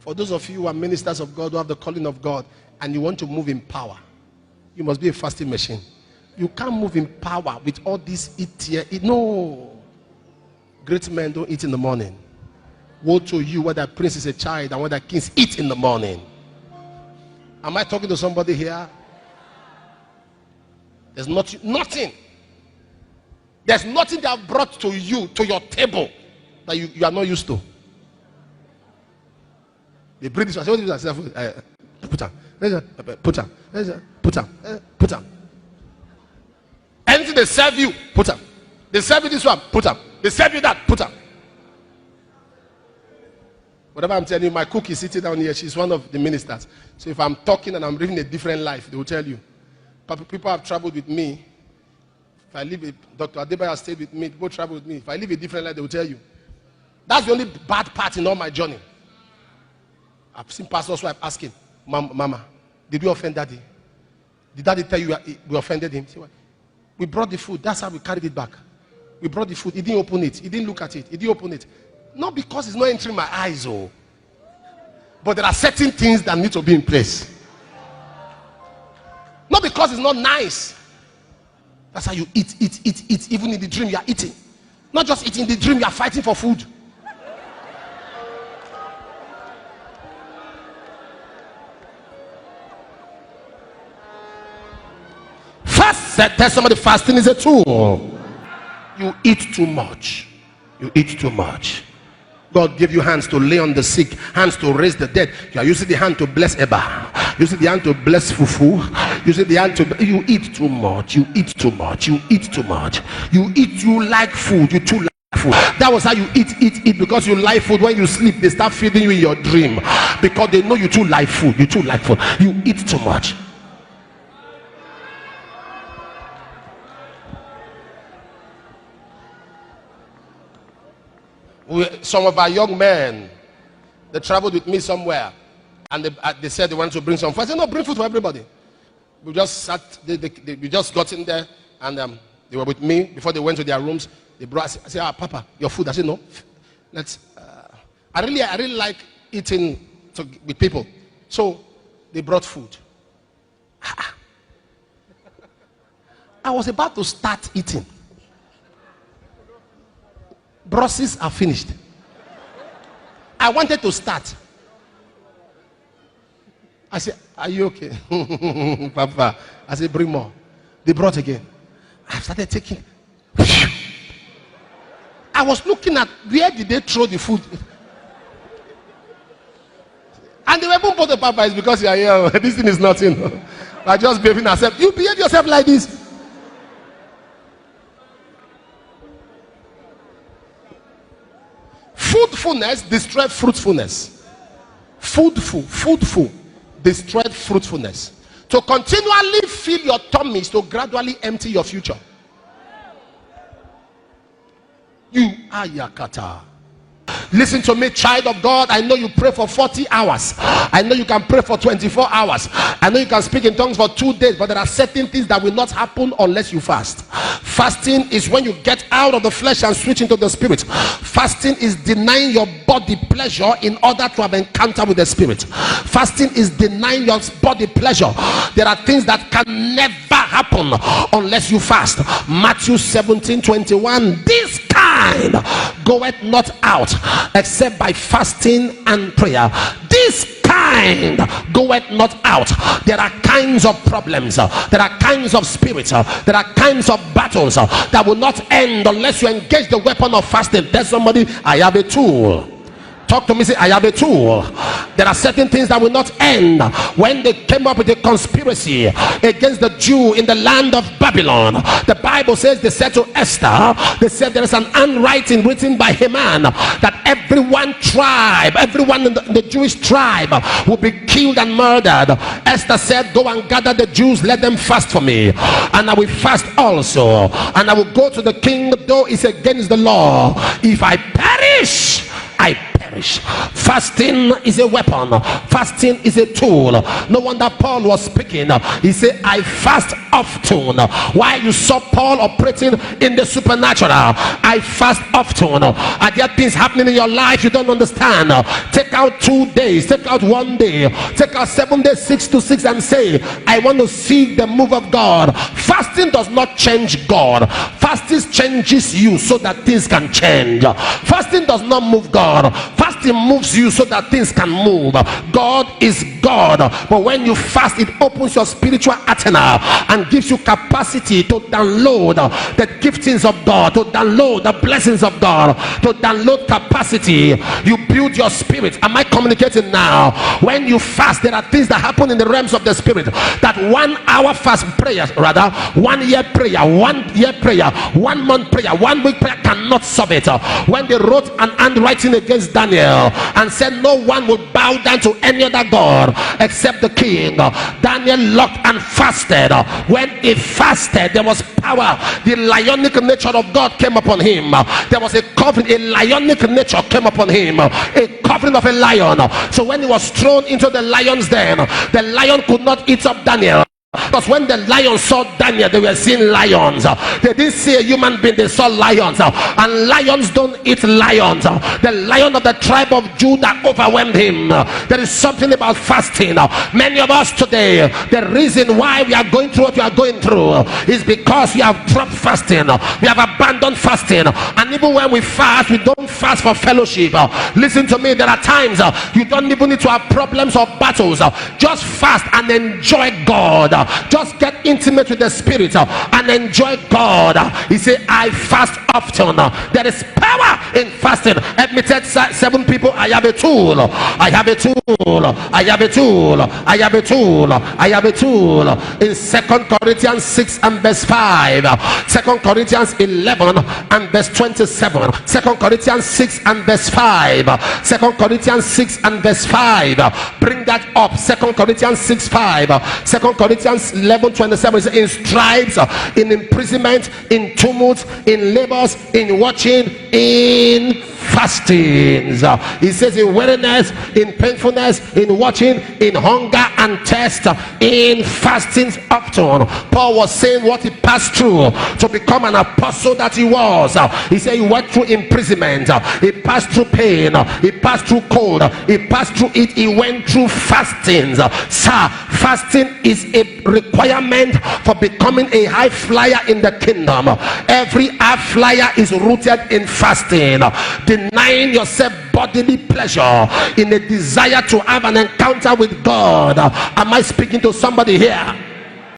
For those of you who are ministers of God, who have the calling of God, and you want to move in power, you must be a fasting machine. You can't move in power with all this eat here. No. Great men don't eat in the morning. Woe to you whether prince is a child and whether kings eat in the morning. Am I talking to somebody here? There's nothing. There's nothing they have brought to you, to your table, that you are not used to. They bring this one. Put on. Anything they serve you, put on. They serve you this one, put on. They serve you that, put on. Whatever I'm telling you, my cook is sitting down here. She's one of the ministers. So if I'm talking and I'm living a different life, they will tell you. People have traveled with me. If I live, Dr. Adebayo stayed with me. People travel with me. If I live a different life, they will tell you. That's the only bad part in all my journey. I've seen pastors' wife asking, Mama, did we offend Daddy? Did Daddy tell you we offended him? Say, what? We brought the food. That's how we carried it back. We brought the food. He didn't open it. He didn't look at it. He didn't open it. Not because it's not entering my eyes, but there are certain things that need to be in place. Not because it's not nice. That's how you eat. Even in the dream, you are eating. Not just eating in the dream, you are fighting for food. Tell somebody fasting is a tool. You eat too much. You eat too much. God gave you hands to lay on the sick, hands to raise the dead. You are using the hand to bless Eba. Using the hand to bless Fufu. Using the hand to. You eat too much. You eat too much. You eat too much. You eat. You like food. You too like food. That was how you eat because you like food. When you sleep, they start feeding you in your dream because they know you too like food. You too like food. You eat too much. Some of our young men, they traveled with me somewhere, and they said they wanted to bring some food. I said, no, bring food for everybody. We just sat, we just got in there, and they were with me before they went to their rooms. They brought, I said, Papa, your food. I said, no, let's. I really like eating with people, so they brought food. I was about to start eating. Brosses are finished. I wanted to start. I said, are you okay? Papa. I said, bring more. They brought again. I started taking. I was looking at where did they throw the food. And they were both the Papa is because you are here. This thing is nothing. I just behaving myself. You behave yourself like this. Fruitfulness destroyed fruitfulness. Foodful destroyed fruitfulness. To continually fill your tummies to gradually empty your future. You are Yakata. Listen to me, child of God. I know you pray for 40 hours. I know you can pray for 24 hours. I know you can speak in tongues for 2 days, but there are certain things that will not happen unless you fast. Fasting is when you get out of the flesh and switch into the spirit. Fasting is denying your body pleasure in order to have encounter with the spirit. Fasting is denying your body pleasure. There are things that can never happen unless you fast. Matthew 17:21. This kind goeth not out except by fasting and prayer. This kind goeth not out. There are kinds of problems, there are kinds of spirits, there are kinds of battles that will not end unless you engage the weapon of fasting. Tell somebody, I have a tool. Talk to me, say, I have a tool. There are certain things that will not end. When they came up with a conspiracy against the Jew in the land of Babylon, the Bible says, they said to Esther, they said there is an handwriting written by Haman that everyone in the Jewish tribe will be killed and murdered. Esther said, go and gather the Jews, let them fast for me, and I will fast also, and I will go to the king, though it's against the law. If I perish, I perish. perish. Fasting is a weapon. Fasting is a tool. No wonder Paul was speaking. He said, I fast often. Why you saw Paul operating in the supernatural? I fast often. Are there things happening in your life you don't understand? Take out 2 days, take out 1 day, take out 7 days, 6 to 6, and say, I want to see the move of God. Fasting does not change God. Fasting changes you so that things can change. Fasting does not move God. Fasting moves you so that things can move. God is God, but when you fast, it opens your spiritual antenna and gives you capacity to download the giftings of God, to download the blessings of God, to download capacity. You build your spirit. Am I communicating now? When you fast, there are things that happen in the realms of the spirit that 1 hour fast prayer, rather 1 year prayer, 1 year prayer, 1 month prayer, 1 week prayer cannot solve it. When they wrote an handwriting against Daniel and said no one would bow down to any other god except the king, Daniel locked and fasted. When he fasted, there was power. The lionic nature of God came upon him. There was a covering, a lionic nature came upon him, a covering of a lion. So when he was thrown into the lion's den, the lion could not eat up Daniel. Because when the lions saw Daniel, they were seeing lions. They didn't see a human being, they saw lions. And lions don't eat lions. The lion of the tribe of Judah overwhelmed him. There is something about fasting. Many of us today, the reason why we are going through what we are going through is because we have dropped fasting. We have abandoned fasting. And even when we fast, we don't fast for fellowship. Listen to me, there are times you don't even need to have problems or battles. Just fast and enjoy God. Just get intimate with the spirit and enjoy God. He said, I fast often. There is power in fasting. Admitted 7 people. I have a tool. I have a tool. I have a tool. I have a tool. I have a tool. In 2 Corinthians 6 and verse 5, 2 Corinthians 11 and verse 27, 2 Corinthians 6 and verse 5, 2 Corinthians 6 and verse 5. Bring that up. 2 Corinthians 6 5, 2 Corinthians 11:27, in stripes, in imprisonment, in tumults, in labors, in watching, in fastings. He says in weariness, in painfulness, in watching, in hunger and thirst, in fastings often. Paul was saying what he passed through to become an apostle that he was. He said he went through imprisonment, he passed through pain, he passed through cold, he passed through it, he went through fastings. Sir, fasting is a requirement for becoming a high flyer in the kingdom. Every high flyer is rooted in fasting. Denying yourself bodily pleasure in a desire to have an encounter with God. Am I speaking to somebody here?